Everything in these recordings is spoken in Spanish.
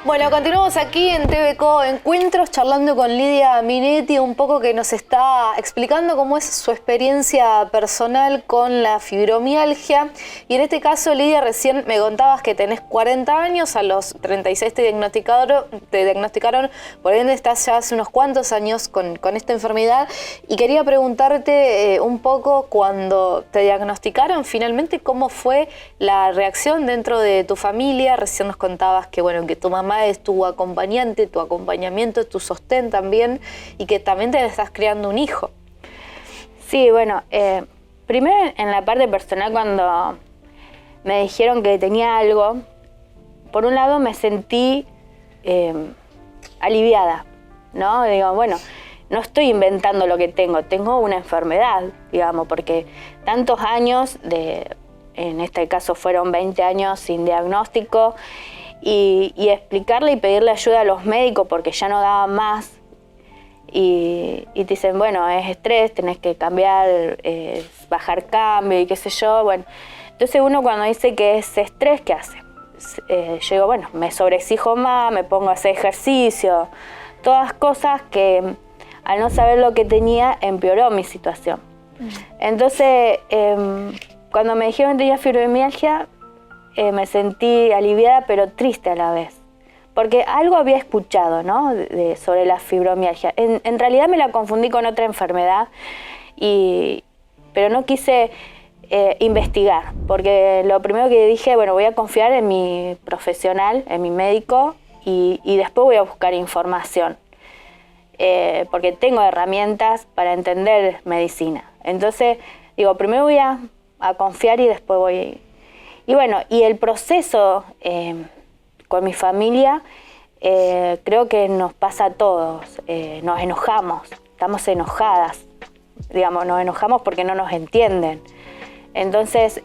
Bueno, continuamos aquí en TVCO Encuentros charlando con Lidia Minetti, un poco que nos está explicando cómo es su experiencia personal con la fibromialgia. Y en este caso, Lidia, recién me contabas que tenés 40 años, a los 36 te diagnosticaron, por ende estás ya hace unos cuantos años con esta enfermedad. Y quería preguntarte un poco, cuando te diagnosticaron finalmente, ¿cómo fue la reacción dentro de tu familia? Recién nos contabas que, bueno, que tu mamá es tu acompañante, tu acompañamiento, tu sostén también, y que también te estás creando un hijo. Sí, bueno, primero en la parte personal, cuando me dijeron que tenía algo, por un lado me sentí aliviada, ¿no? Digo, bueno, no estoy inventando lo que tengo una enfermedad, digamos, porque tantos años, en este caso fueron 20 años sin diagnóstico, y explicarle y pedirle ayuda a los médicos porque ya no daba más. Y te dicen, bueno, es estrés, tenés que cambiar, bajar cambio y qué sé yo. Bueno, entonces uno cuando dice que es estrés, ¿qué hace? Yo digo, bueno, me sobreexijo más, me pongo a hacer ejercicio, todas cosas que al no saber lo que tenía empeoró mi situación. Entonces, cuando me dijeron que tenía fibromialgia, me sentí aliviada pero triste a la vez, porque algo había escuchado, ¿no? Sobre la fibromialgia. En realidad me la confundí con otra enfermedad, pero no quise investigar, porque lo primero que dije, bueno, voy a confiar en mi profesional, en mi médico, y después voy a buscar información, porque tengo herramientas para entender medicina. Entonces, digo, primero voy a confiar y después voy. Y bueno, y el proceso con mi familia, creo que nos pasa a todos, nos enojamos, estamos enojadas, digamos, nos enojamos porque no nos entienden. Entonces,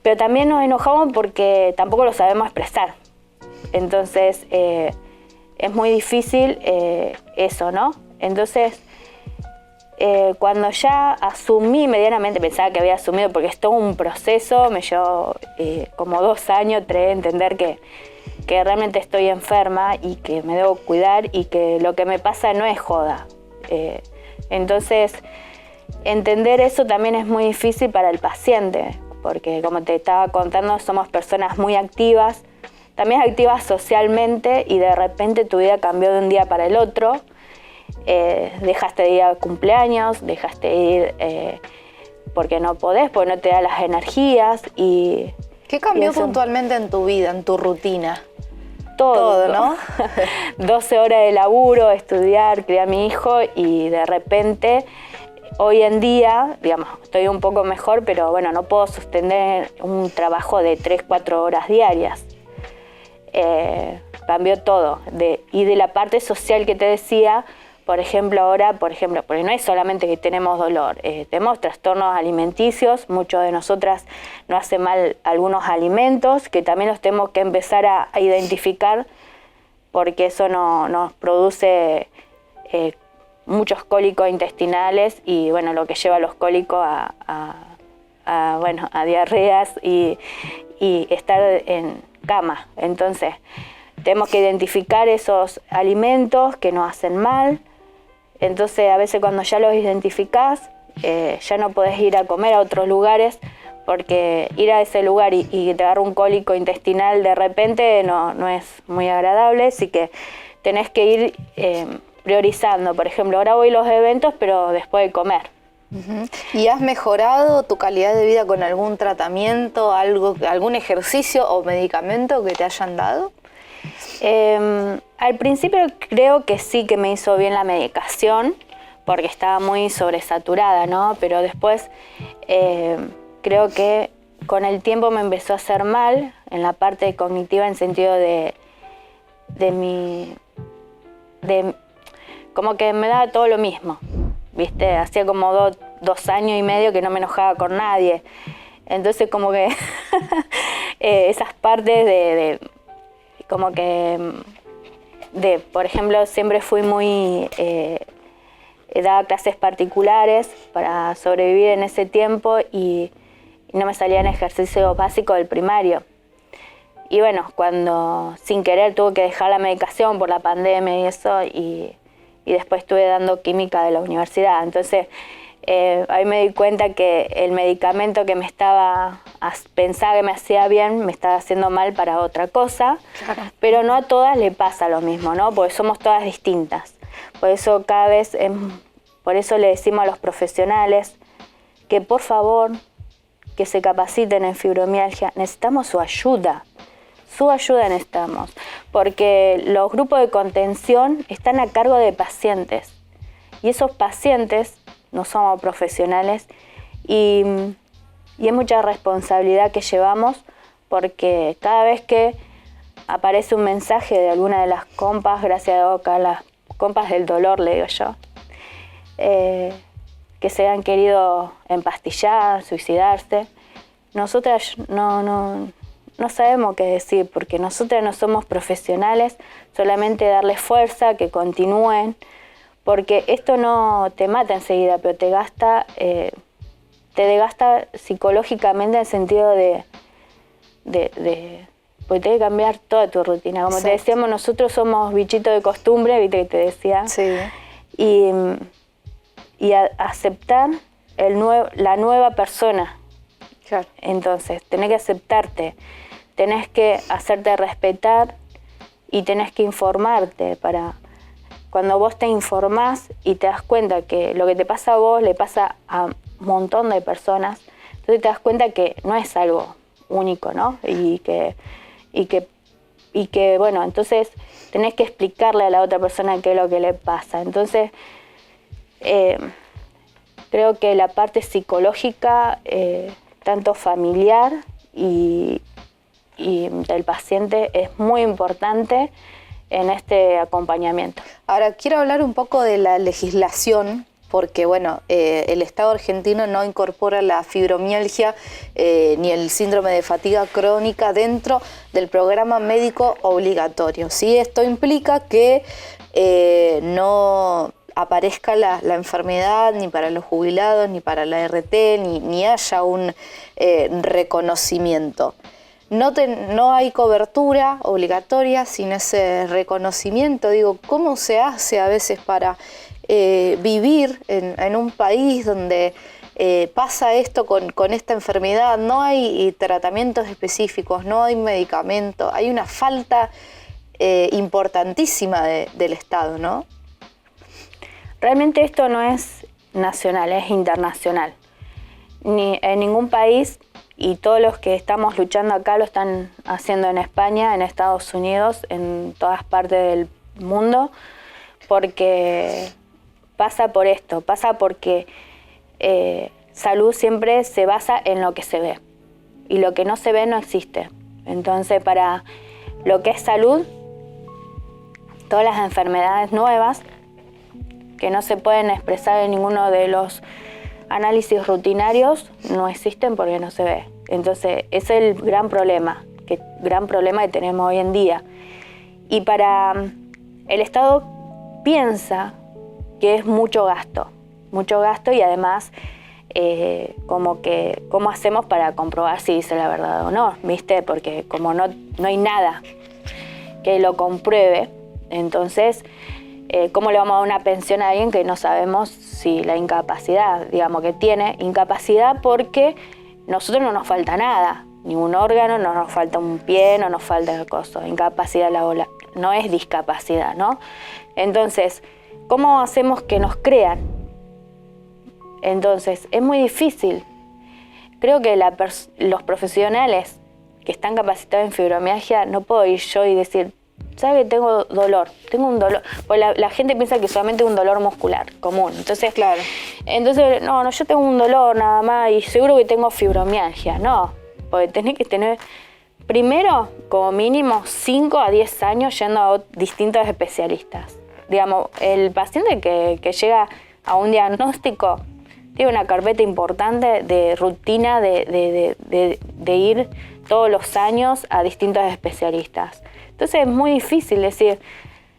pero también nos enojamos porque tampoco lo sabemos expresar. Entonces, es muy difícil eso, ¿no? Entonces, cuando ya asumí medianamente, pensaba que había asumido porque es todo un proceso, me llevó como 2 años, 3, entender que realmente estoy enferma y que me debo cuidar y que lo que me pasa no es joda. Entonces, entender eso también es muy difícil para el paciente, porque como te estaba contando, somos personas muy activas, también activas socialmente, y de repente tu vida cambió de un día para el otro. Dejaste de ir a cumpleaños, dejaste de ir porque no podés, porque no te da las energías. ¿Qué cambió puntualmente en tu vida, en tu rutina? Todo, ¿no? 12 horas de laburo, estudiar, criar a mi hijo, y de repente, hoy en día, digamos, estoy un poco mejor, pero bueno, no puedo sostener un trabajo de 3, 4 horas diarias. Cambió todo. Y de la parte social que te decía, por ejemplo, ahora, porque no es solamente que tenemos dolor, tenemos trastornos alimenticios, muchos de nosotras nos hace mal algunos alimentos, que también los tenemos que empezar a identificar, porque eso nos produce muchos cólicos intestinales, y bueno, lo que lleva a los cólicos a diarreas y estar en cama. Entonces, tenemos que identificar esos alimentos que nos hacen mal. Entonces, a veces cuando ya los identificás, ya no podés ir a comer a otros lugares, porque ir a ese lugar y te agarra un cólico intestinal de repente no es muy agradable, así que tenés que ir priorizando. Por ejemplo, ahora voy a los eventos, pero después de comer. ¿Y has mejorado tu calidad de vida con algún tratamiento, algún ejercicio o medicamento que te hayan dado? Al principio creo que sí, que me hizo bien la medicación, porque estaba muy sobresaturada, ¿no? Pero después creo que con el tiempo me empezó a hacer mal en la parte cognitiva, en sentido como que me daba todo lo mismo, ¿viste? Hacía como 2 años y medio que no me enojaba con nadie. Entonces como que esas partes como que por ejemplo, siempre fui muy daba clases particulares para sobrevivir en ese tiempo, y no me salían ejercicios básicos del primario. Y bueno, cuando sin querer tuve que dejar la medicación por la pandemia y eso, y después estuve dando química de la universidad. Entonces, ahí me di cuenta que el medicamento que pensaba que me hacía bien, me estaba haciendo mal para otra cosa. Claro. Pero no a todas le pasa lo mismo, ¿no? Porque somos todas distintas. Por eso por eso le decimos a los profesionales que por favor, que se capaciten en fibromialgia. Necesitamos su ayuda necesitamos, porque los grupos de contención están a cargo de pacientes y esos pacientes no somos profesionales y es mucha responsabilidad que llevamos, porque cada vez que aparece un mensaje de alguna de las compas, gracias a Dios, las compas del dolor, le digo yo, que se han querido empastillar, suicidarse, nosotras no sabemos qué decir, porque nosotras no somos profesionales, solamente darles fuerza, que continúen, porque esto no te mata enseguida, pero te desgasta psicológicamente en el sentido de porque te que cambiar toda tu rutina. Como Exacto. Te decíamos, nosotros somos bichitos de costumbre, viste que te decía. Sí. Y aceptar la nueva persona. Claro. Entonces, tenés que aceptarte, tenés que hacerte respetar y tenés que informarte para cuando vos te informás y te das cuenta que lo que te pasa a vos le pasa a un montón de personas, entonces te das cuenta que no es algo único, ¿no? Y que bueno, entonces tenés que explicarle a la otra persona qué es lo que le pasa. Entonces, creo que la parte psicológica, tanto familiar y del paciente, es muy importante en este acompañamiento. Ahora, quiero hablar un poco de la legislación, porque bueno, el Estado argentino no incorpora la fibromialgia ni el síndrome de fatiga crónica dentro del programa médico obligatorio, ¿sí? Esto implica que no aparezca la enfermedad ni para los jubilados, ni para la RT, ni haya un reconocimiento. No hay cobertura obligatoria sin ese reconocimiento. Digo, ¿cómo se hace a veces para vivir en un país donde pasa esto con esta enfermedad? No hay tratamientos específicos, no hay medicamentos, hay una falta importantísima del Estado, ¿no? Realmente esto no es nacional, es internacional. En ningún país, y todos los que estamos luchando acá lo están haciendo en España, en Estados Unidos, en todas partes del mundo, porque pasa por esto, pasa porque salud siempre se basa en lo que se ve, y lo que no se ve no existe. Entonces, para lo que es salud, todas las enfermedades nuevas que no se pueden expresar en ninguno de los análisis rutinarios no existen porque no se ve. Entonces, ese es el gran problema que tenemos hoy en día. Y para el Estado piensa que es mucho gasto y además ¿cómo hacemos para comprobar si dice la verdad o no? ¿Viste? Porque como no hay nada que lo compruebe, entonces ¿cómo le vamos a dar una pensión a alguien que no sabemos si la incapacidad, digamos que tiene incapacidad? Porque nosotros no nos falta nada, ningún órgano, no nos falta un pie, no nos falta cosa, incapacidad laboral, no es discapacidad, ¿no? Entonces, ¿cómo hacemos que nos crean? Entonces, es muy difícil. Creo que los profesionales que están capacitados en fibromialgia, no puedo ir yo y decir, ¿sabes que tengo un dolor? Pues la gente piensa que solamente es un dolor muscular común. Entonces, claro. Entonces, no, yo tengo un dolor nada más y seguro que tengo fibromialgia. No, porque tenés que tener, primero, como mínimo, 5 a 10 años yendo a distintos especialistas. Digamos, el paciente que llega a un diagnóstico tiene una carpeta importante de rutina de ir todos los años a distintos especialistas. Entonces es muy difícil decir,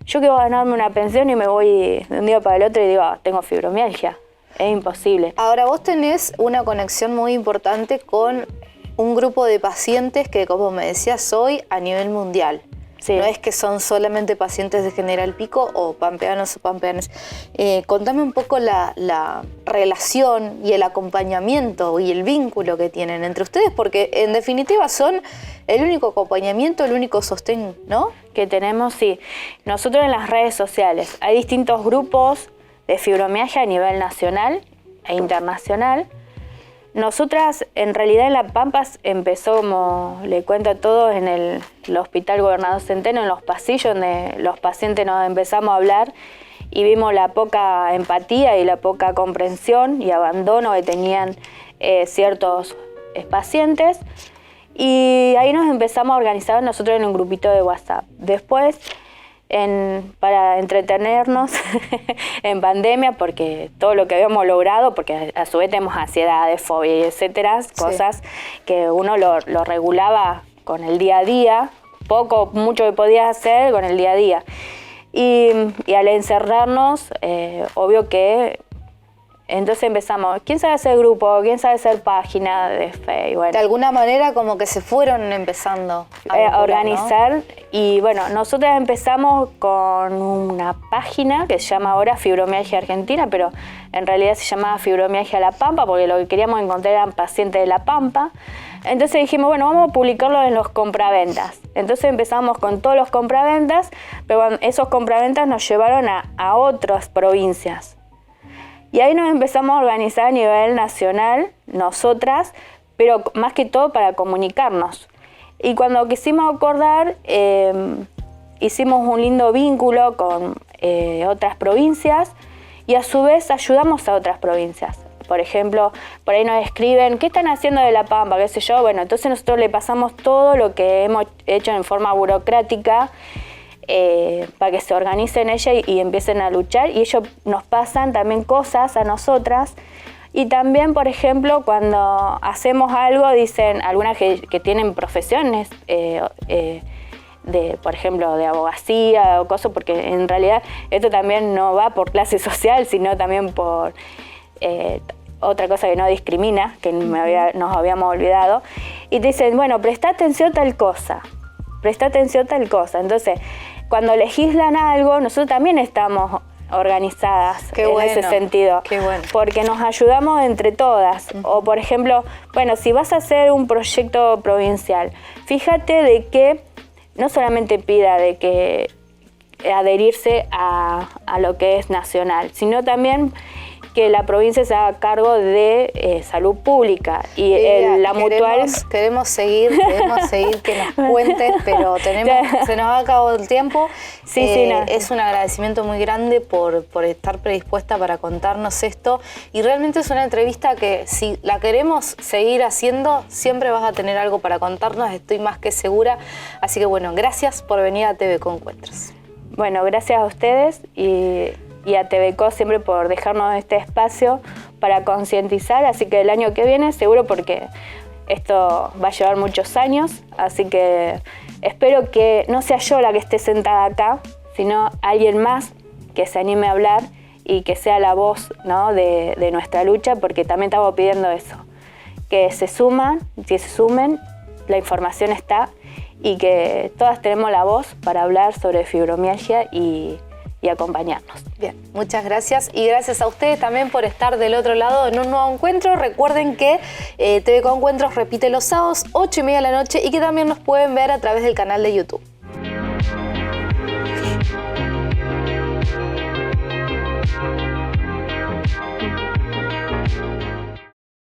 yo quiero ganarme una pensión y me voy de un día para el otro y digo, tengo fibromialgia. Es imposible. Ahora, vos tenés una conexión muy importante con un grupo de pacientes que, como me decías hoy, a nivel mundial. Sí. No es que son solamente pacientes de General Pico o pampeanos o pampeanas. Contame un poco la relación y el acompañamiento y el vínculo que tienen entre ustedes, porque en definitiva son el único acompañamiento, el único sostén, ¿no? Que tenemos, sí. Nosotros en las redes sociales hay distintos grupos de fibromialgia a nivel nacional e internacional. Nosotras, en realidad, en La Pampa empezó, como le cuento a todos, en el Hospital Gobernador Centeno, en los pasillos donde los pacientes nos empezamos a hablar y vimos la poca empatía y la poca comprensión y abandono que tenían ciertos pacientes. Y ahí nos empezamos a organizar nosotros en un grupito de WhatsApp. Después, para entretenernos en pandemia, porque todo lo que habíamos logrado, porque a su vez tenemos ansiedades, fobias, etcétera, cosas que uno lo regulaba con el día a día, mucho que podías hacer con el día a día. Y al encerrarnos, obvio que entonces empezamos, ¿quién sabe hacer grupo? ¿Quién sabe hacer página de Facebook? Bueno, de alguna manera como que se fueron empezando a organizar, ¿no? Y bueno, nosotros empezamos con una página que se llama ahora Fibromialgia Argentina, pero en realidad se llamaba Fibromialgia La Pampa, porque lo que queríamos encontrar eran pacientes de La Pampa. Entonces dijimos, bueno, vamos a publicarlo en los compraventas. Entonces empezamos con todos los compraventas, pero bueno, esos compraventas nos llevaron a otras provincias. Y ahí nos empezamos a organizar a nivel nacional, nosotras, pero más que todo para comunicarnos. Y cuando quisimos acordar, hicimos un lindo vínculo con otras provincias y a su vez ayudamos a otras provincias. Por ejemplo, por ahí nos escriben, ¿qué están haciendo de La Pampa? ¿Qué sé yo? Bueno, entonces nosotros le pasamos todo lo que hemos hecho en forma burocrática, para que se organicen ellas y empiecen a luchar, y ellos nos pasan también cosas a nosotras. Y también, por ejemplo, cuando hacemos algo, dicen algunas que tienen profesiones por ejemplo, de abogacía o cosas, porque en realidad esto también no va por clase social, sino también por otra cosa que no discrimina, que nos habíamos olvidado, y te dicen, bueno, presta atención a tal cosa. Entonces, cuando legislan algo, nosotros también estamos organizadas en ese sentido, porque nos ayudamos entre todas. O por ejemplo, bueno, si vas a hacer un proyecto provincial, fíjate de que no solamente pida de que adherirse a lo que es nacional, sino también que la provincia se haga cargo de salud pública y la mutual. Queremos seguir que nos cuentes, pero se nos ha acabado el tiempo. Sí, no. Es un agradecimiento muy grande por estar predispuesta para contarnos esto, y realmente es una entrevista que, si la queremos seguir haciendo, siempre vas a tener algo para contarnos, estoy más que segura. Así que bueno, gracias por venir a TV Encuentros. Bueno, gracias a ustedes y a TVCO siempre por dejarnos este espacio para concientizar, así que el año que viene seguro, porque esto va a llevar muchos años, así que espero que no sea yo la que esté sentada acá, sino alguien más que se anime a hablar y que sea la voz, ¿no?, de nuestra lucha, porque también estamos pidiendo eso, que se sumen, la información está, y que todas tenemos la voz para hablar sobre fibromialgia y acompañarnos. Bien, muchas gracias, y gracias a ustedes también por estar del otro lado en un nuevo encuentro. Recuerden que TV Encuentros repite los sábados 8:30 de la noche y que también nos pueden ver a través del canal de YouTube.